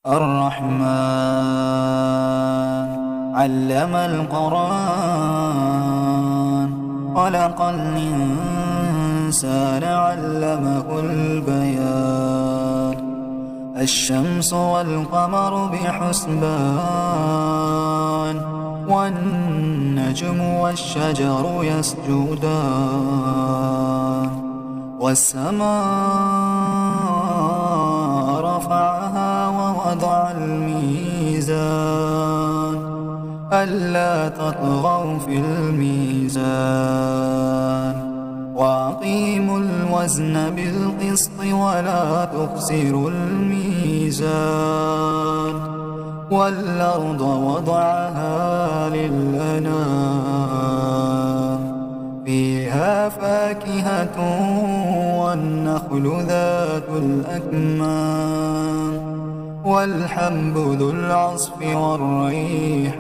الرحمن علم القرآن خلق الإنسان علمه البيان الشمس والقمر بحسبان والنجم والشجر يسجدان والسماء رفعها ووضع الميزان ألا تطغوا في الميزان وأقيموا الوزن بالقسط ولا تخسروا الميزان والأرض وضعها للأنام فيها فاكهة والنخل ذات الأكمام والحب ذو العصف والريحان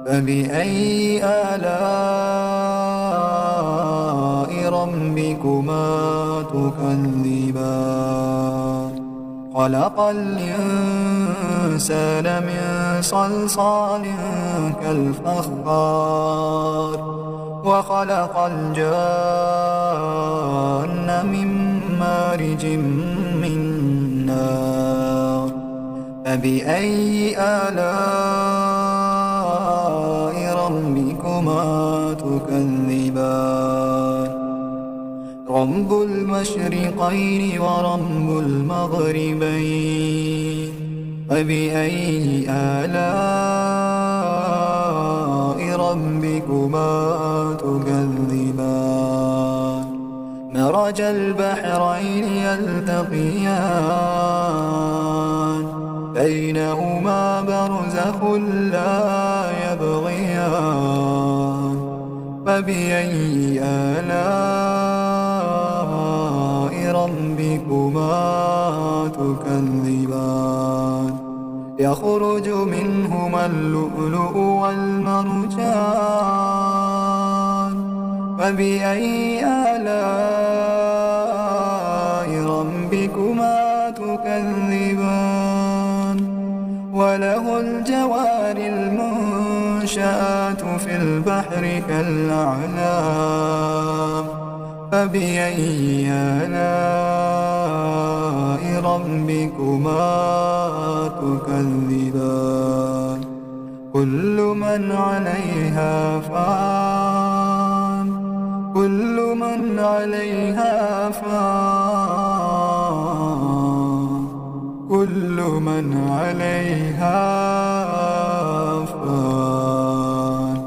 فبأي آلاء ربكما تكذبان خلق الإنسان من صلصال كالفخار وخلق الجان من مارج من نار فبأي آلاء ربكما تكذبان رب المشرقين ورب المغربين فبأي آلاء ربكما تكذبان مرج البحرين يلتقيان بينهما برزخ لا يبغيان فبأي آلاء ربكما تكذبان يخرج منهما اللؤلؤ والمرجان فبأي آلاء ربكما تكذبان وله الجوار المنشآت في البحر كالأعلام فبأي آلاء ربكما تكذبان كل من عليها فان كل من عليها فان كل من عليها فان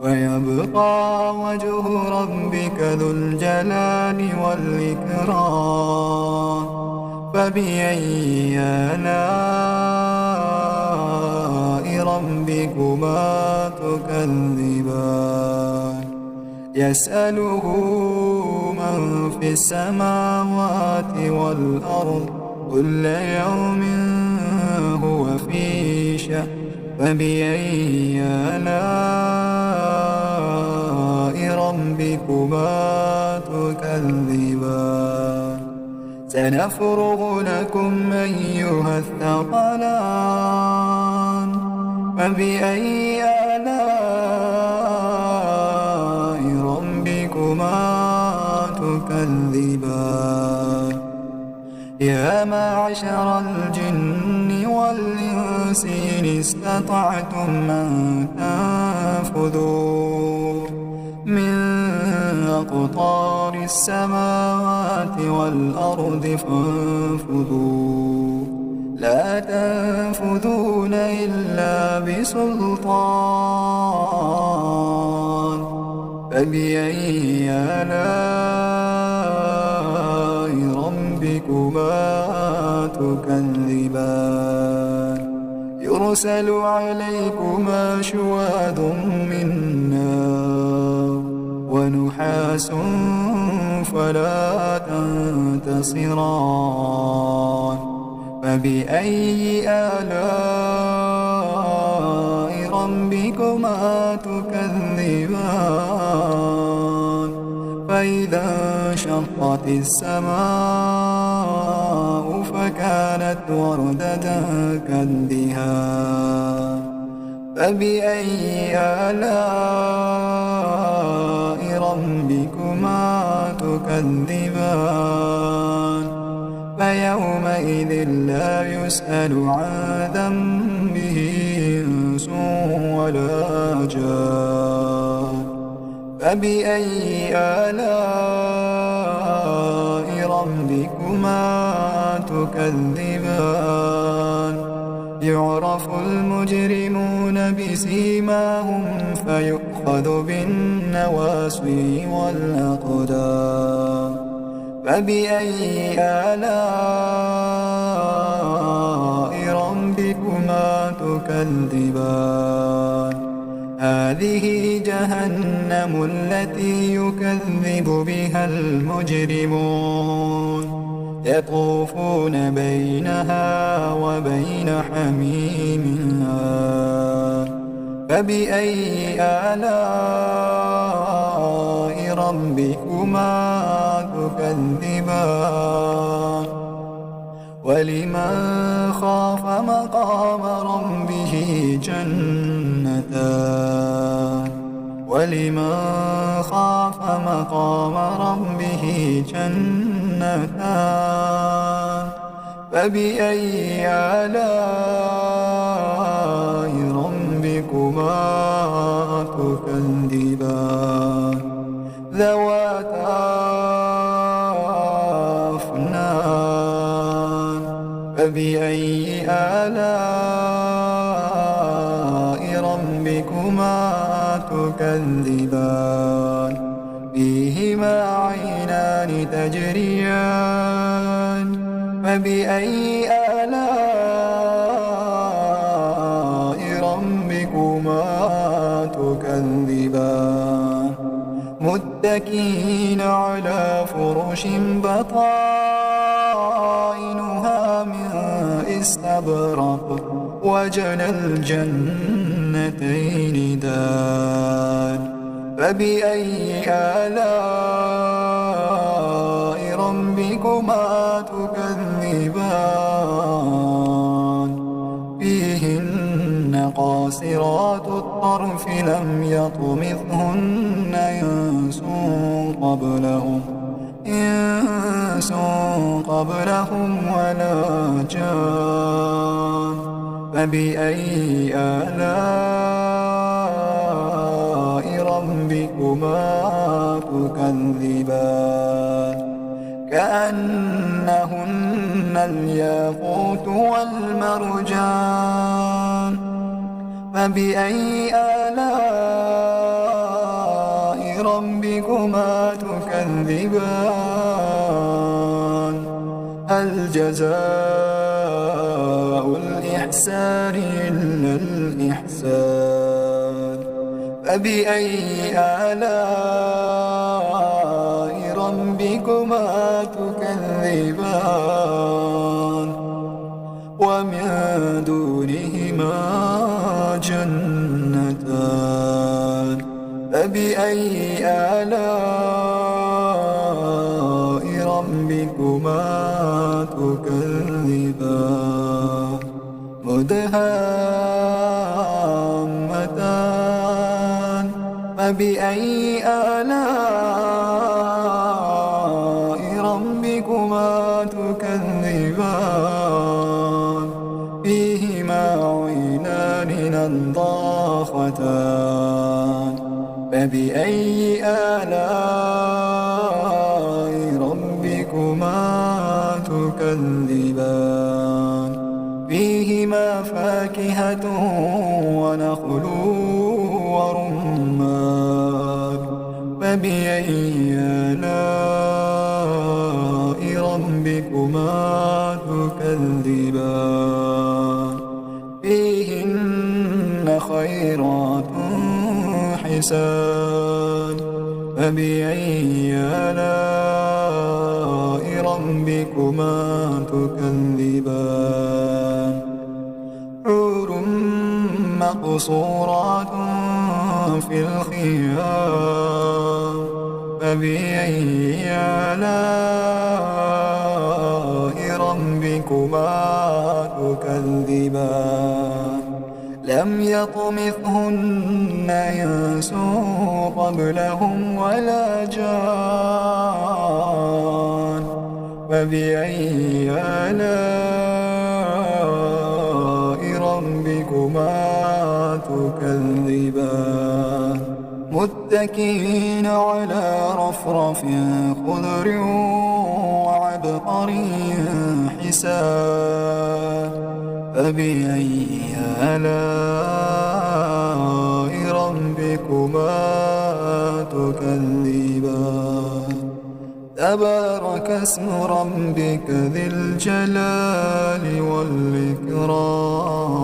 ويبقى وجه ربك ذو الجلال والإكرام فبأي آلاء ربكما تكذبان يسأله من في السماوات والأرض كل يوم هو في شأن فبأي آلاء ربكما تكذبان سنفرغ لكم أيها الثقلان فبأي آلاء ربكما تكذبان يا معشر الجن والإنس إن استطعتم أن تنفذوا من أقطار السماوات والأرض فانفذوا لا تنفذون إلا بسلطان فبأي آلاء ربكما تكذبان يرسل عليكما شواظ من نار ونحاس فلا تنتصران فبأي آلاء ربكما تكذبان فإذا انشقت السماء فكانت وردت وردة كالدهان فبأي آلاء ربكما تكذبان فيومئذ لا يسأل عن ذنبه إنس ولا جان فبأي آلاء ربكما تكذبان يعرف المجرمون بسيماهم فيؤخذ بالنواصي والأقدام فبأي آلاء ربكما تكذبان هذه جهنم التي يكذب بها المجرمون يطوفون بينها وبين حميم آن فبأي آلاء ربكما تكذبان ولمن خاف مقام ربه جنتان ولمن خاف مقام ربه جنتان فبأي آلاء ربكما تكذبان ذواتا أفنان فبأي آلاء ربكما تكذبان فيهما عينان تجريان فبأي آلاء ربكما تكذبان متكئين على فرش بطائنها من استبرق وجنى الجنتين دان فبأي آلاء ربكما تكذبان فيهن قاصرات الطرف لم يطمثهن إنس قبلهم ولا جان فبأي آلاء ربكما تكذبان كأنهن الياقوت والمرجان فبأي آلاء ربكما تكذبان هل جزاء الإحسان إلا الإحسان فبأي آلاء ربكما تكذبان ومن دونهما جنتان فبأي آلاء ربكما تكذبان مدهامتان فبأي آلاء ربكما تكذبان فيهما عينان نضاختان فبأي آلاء ربكما تكذبان فيهما فاكهة ونخل ورمان فبأي آلاء ربكما تكذبان فيهن خيرات حسان فبأي آلاء ربكما تكذبان حور مقصورات في الخيام فبأي آلاء ربكما ربكما تكذبان لم يطمثهن إنس قبلهم ولا جان فبأي آلاء ربكما تكذبان متكئين على رفرف خضر وعبقري حسان فبأي آلاء ربكما تكذبان تبارك اسم ربك ذي الجلال والإكرام